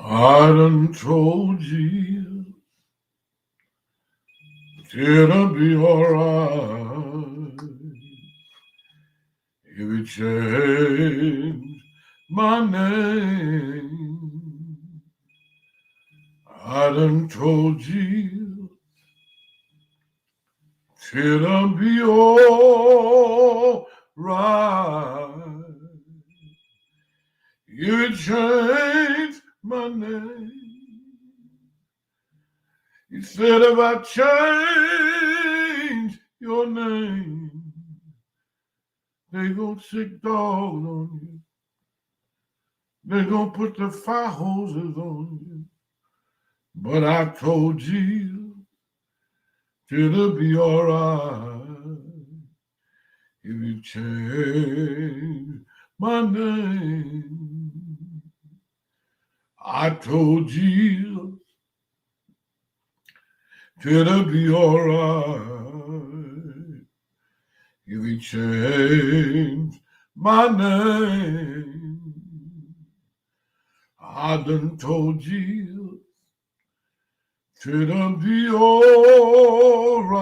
I done told you it'll be alright if you change my name. I done told you it'll be alright if you change my name. You said if I change your name, they gon' sick dogs on you. They gon' put the fire hoses on you. But I told you it'll be alright if you change my name. I told you it'll be alright if you change my name. I done told you it'll be alright.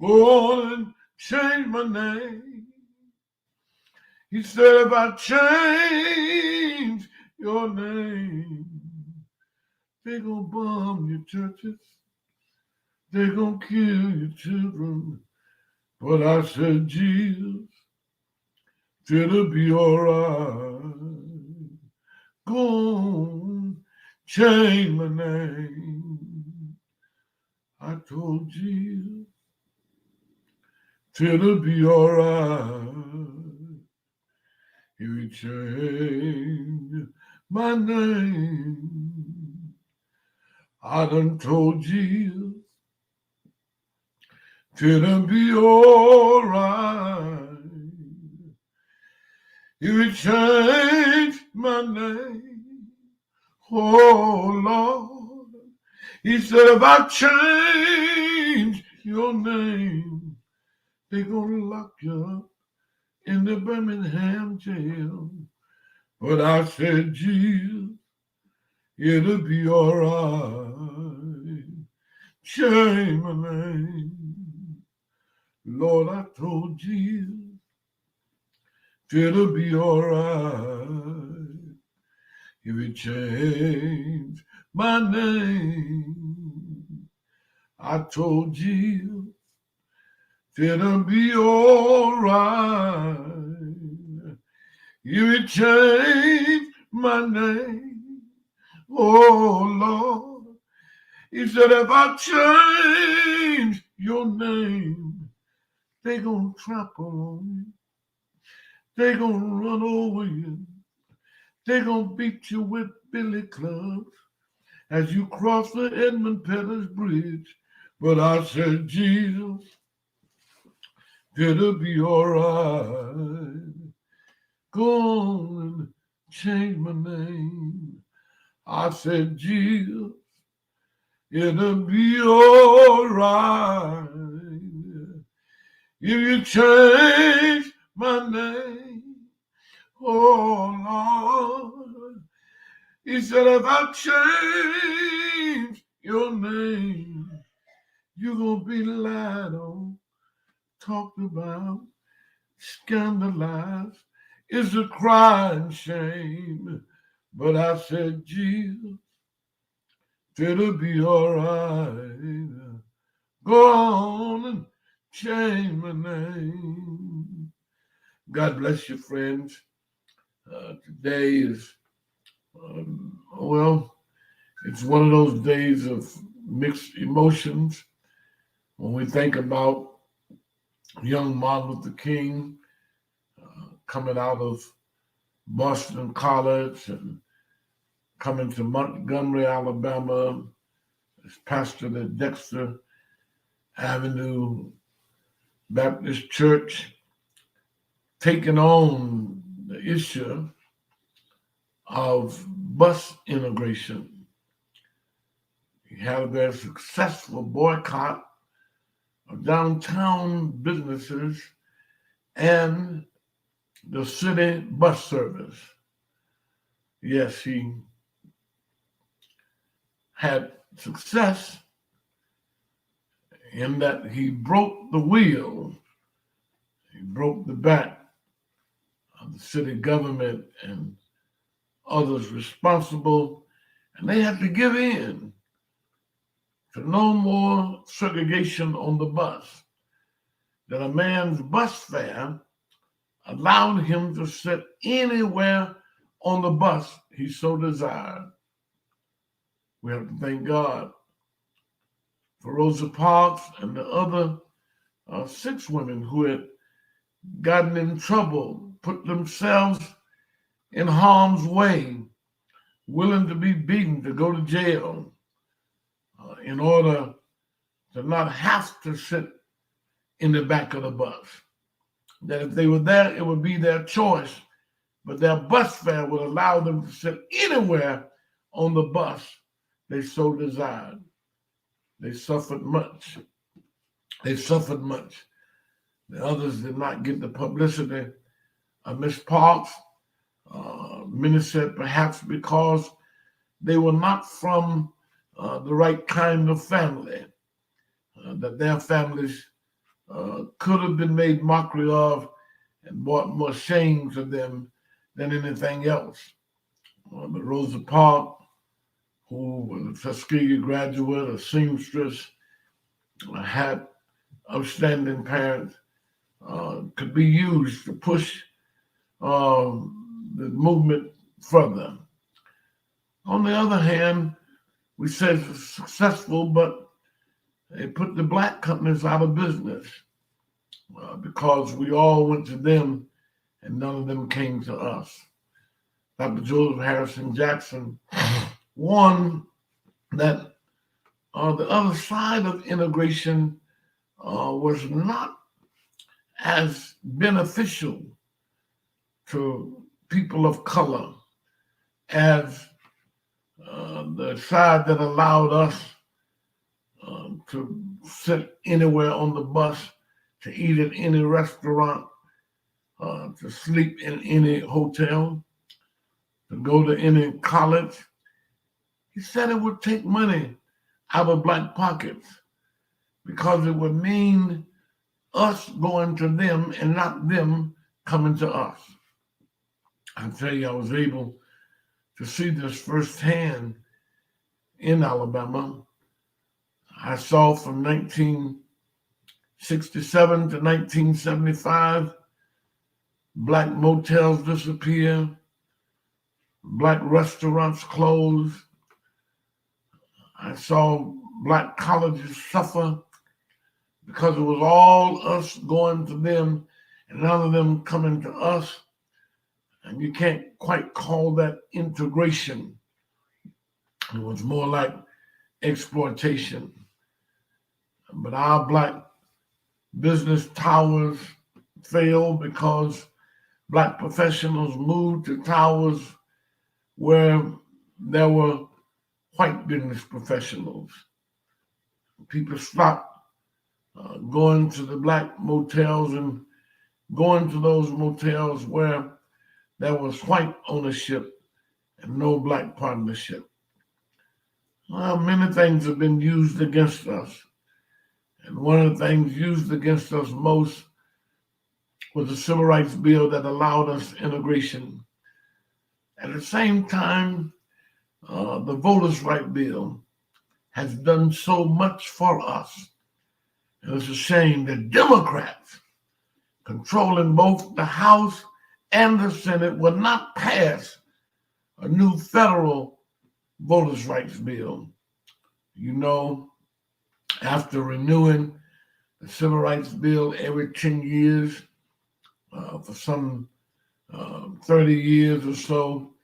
Go on and change my name. He said if I change your name, they gon' bomb your churches. They gon' kill your children. But I said, Jesus, it'll be alright. Go on, change my name. I told Jesus, it'll be alright if you change my name. I done told Jesus, it'll be alright if you change my name. Oh Lord, he said if I change your name, they gonna lock you up in the Birmingham jail. But I said, Jesus, it'll be alright. Change my name. Lord, I told Jesus, it'll be alright if you change my name. I told Jesus, it'll be alright if you change my name. Oh Lord, he said if I change your name, they gonna trample on you. They gonna run over you. They gonna beat you with billy clubs as you cross the Edmund Pettus Bridge. But I said, Jesus, it'll be alright. Go on and change my name. I said, Jesus, it'll be alright if you change my name. Oh Lord, he said if I change your name, you're gonna be lied on, talked about, scandalized. It's a crying shame. But I said, Jesus, it'll be alright. Go on and change my name. God bless you, friends. Today is, it's one of those days of mixed emotions when we think about young Martin Luther King coming out of Boston College and coming to Montgomery, Alabama, as pastor at Dexter Avenue Baptist Church, taking on the issue of bus integration. He had a very successful boycott of downtown businesses and the city bus service. Yes, he had success in that he broke the wheel, he broke the back of the city government and others responsible, and they had to give in to no more segregation on the bus. That a man's bus fare allowed him to sit anywhere on the bus he so desired. We have to thank God for Rosa Parks and the other 6 women who had gotten in trouble, put themselves in harm's way, willing to be beaten, to go to jail, in order to not have to sit in the back of the bus. That if they were there, it would be their choice, but their bus fare would allow them to sit anywhere on the bus they so desired. They suffered much. They suffered much. The others did not get the publicity of Miss Parks. Many said perhaps because they were not from the right kind of family, that their families could have been made mockery of and brought more shame to them than anything else. But Rosa Parks, who was a Tuskegee graduate, a seamstress, had outstanding parents, could be used to push the movement further. On the other hand, we said it's successful, but it put the black companies out of business because we all went to them and none of them came to us. Dr. Joseph Harrison Jackson warned that the other side of integration was not as beneficial to people of color as the side that allowed us to sit anywhere on the bus, to eat at any restaurant, to sleep in any hotel, to go to any college. He said it would take money out of black pockets because it would mean us going to them and not them coming to us. I tell you, I was able to see this firsthand in Alabama. I saw from 1967 to 1975, black motels disappear, black restaurants close. I saw black colleges suffer because it was all us going to them and none of them coming to us. And you can't quite call that integration. It was more like exploitation. But our black business towers failed because black professionals moved to towers where there were white business professionals. People stopped going to the black motels and going to those motels where there was white ownership and no black partnership. Well, many things have been used against us. And one of the things used against us most was the Civil Rights Bill that allowed us integration. At the same time, the Voters' Right Bill has done so much for us. And it's a shame that Democrats controlling both the House and the Senate will not pass a new federal Voters' Rights Bill. You know, after renewing the Civil Rights Bill every 10 years, for some 30 years or so,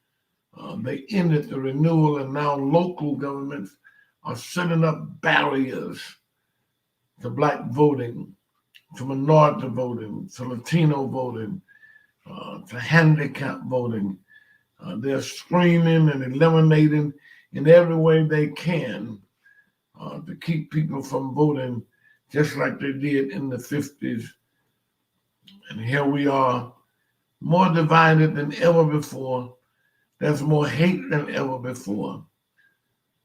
they ended the renewal, and now local governments are setting up barriers to black voting, to minority voting, to Latino voting, to handicap voting. They're screaming and eliminating in every way they can to keep people from voting, just like they did in the 50s. And here we are, more divided than ever before, There's more hate than ever before.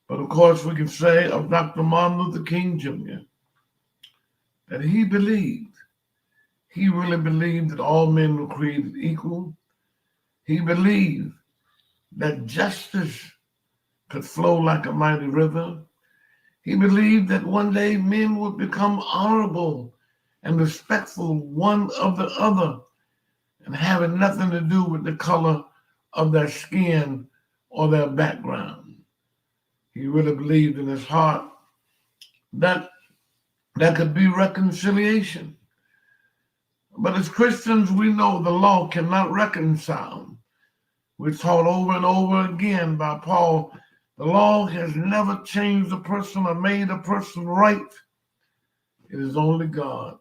But of course, we can say of Dr. Martin Luther King Jr. that he really believed that all men were created equal. He believed that justice could flow like a mighty river. He believed that one day men would become honorable and respectful one of the other and having nothing to do with the color of their skin or their background. He really believed in his heart that there could be reconciliation. But as Christians, we know the law cannot reconcile. We're taught over and over again by Paul, the law has never changed a person or made a person right. It is only God.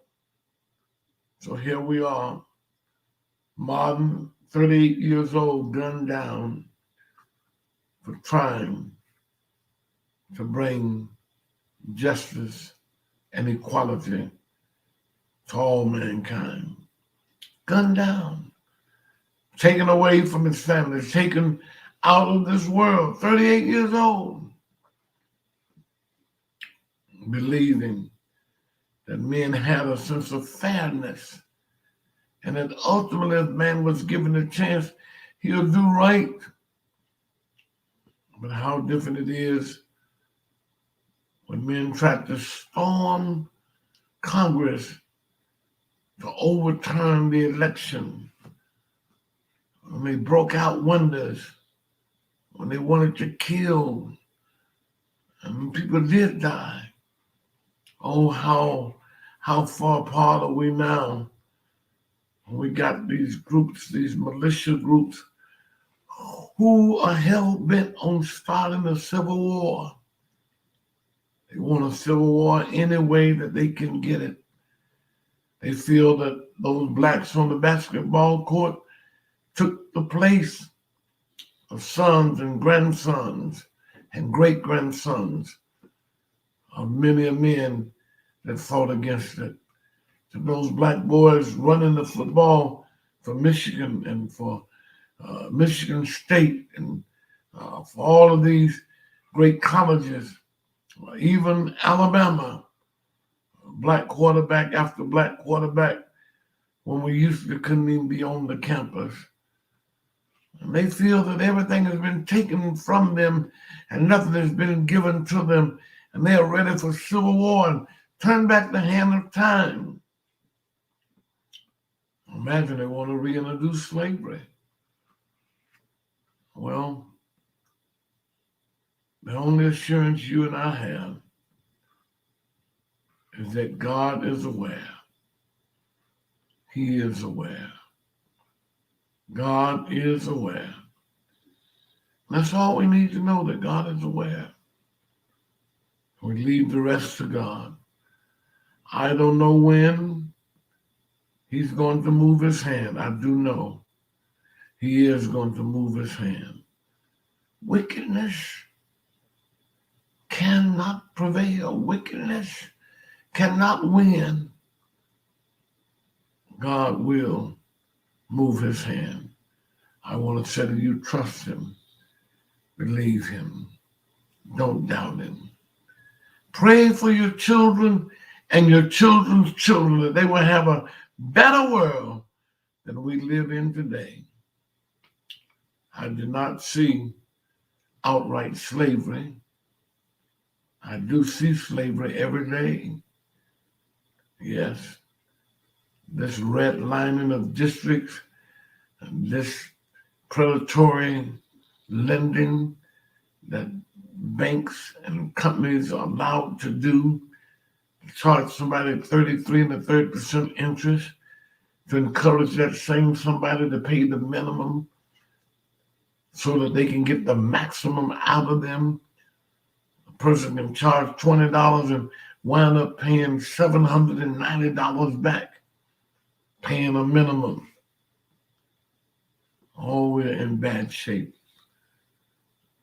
So here we are, Martin, 38 years old, gunned down for trying to bring justice and equality to all mankind. Gunned down, taken away from his family, taken out of this world, 38 years old, believing that men had a sense of fairness and that ultimately if man was given a chance, he'll do right. But how different it is when men tried to storm Congress to overturn the election, when they broke out windows, when they wanted to kill, and people did die. Oh, how far apart are we now? We got these groups, these militia groups, who are hell-bent on starting a civil war. They want a civil war any way that they can get it. They feel that those blacks on the basketball court took the place of sons and grandsons and great-grandsons of many men that fought against it. To those black boys running the football for Michigan and for Michigan State and for all of these great colleges, even Alabama, black quarterback after black quarterback, when we used to couldn't even be on the campus. And they feel that everything has been taken from them and nothing has been given to them, and they are ready for civil war and turn back the hand of time. Imagine they want to reintroduce slavery. Well, the only assurance you and I have is that God is aware. He is aware. God is aware. That's all we need to know, that God is aware. We leave the rest to God. I don't know when He's going to move his hand. I do know He is going to move his hand. Wickedness cannot prevail. Wickedness cannot win. God will move his hand. I want to say to you, trust him. Believe him. Don't doubt him. Pray for your children and your children's children that they will have a better world than we live in today. I do not see outright slavery. I do see slavery every day. Yes, this redlining of districts and this predatory lending that banks and companies are allowed to do, charge somebody 33 and a 30% interest to encourage that same somebody to pay the minimum so that they can get the maximum out of them. A person can charge $20 and wind up paying $790 back, paying a minimum. Oh, we're in bad shape.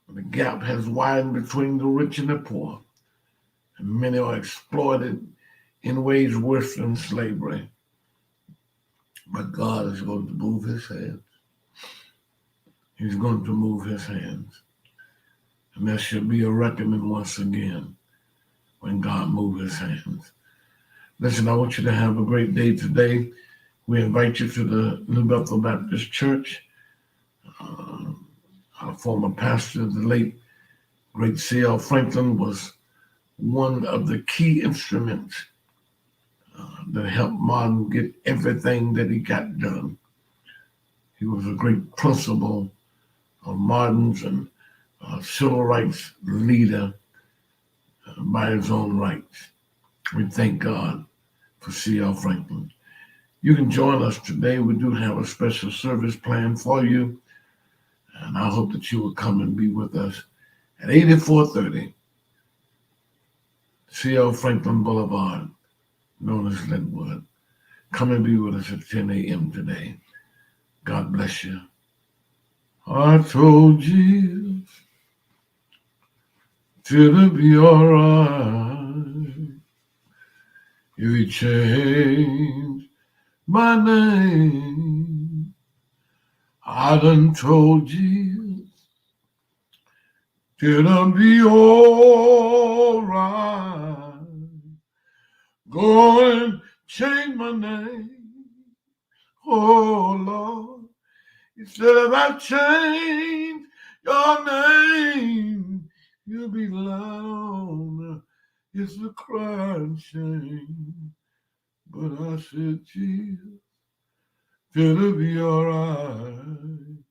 The gap has widened between the rich and the poor, and many are exploited in ways worse than slavery. But God is going to move his hands. He's going to move his hands. And there shall be a reckoning once again when God moves his hands. Listen, I want you to have a great day today. We invite you to the New Bethel Baptist Church. Our former pastor, the late, great C.L. Franklin, was one of the key instruments that helped Martin get everything that he got done. He was a great principal of Martin's and civil rights leader by his own rights. We thank God for C.L. Franklin. You can join us today. We do have a special service planned for you, and I hope that you will come and be with us at 8430 C.L. Franklin Boulevard, known as Linwood. Come and be with us at 10 a.m. today. God bless you. I told Jesus it'll be all right if he changed my name. I done told Jesus it'll be all right. Go and change my name. Oh Lord, he said if I change your name, you'll be lying on. It's a crying shame. But I said, Jesus, it'll be all right.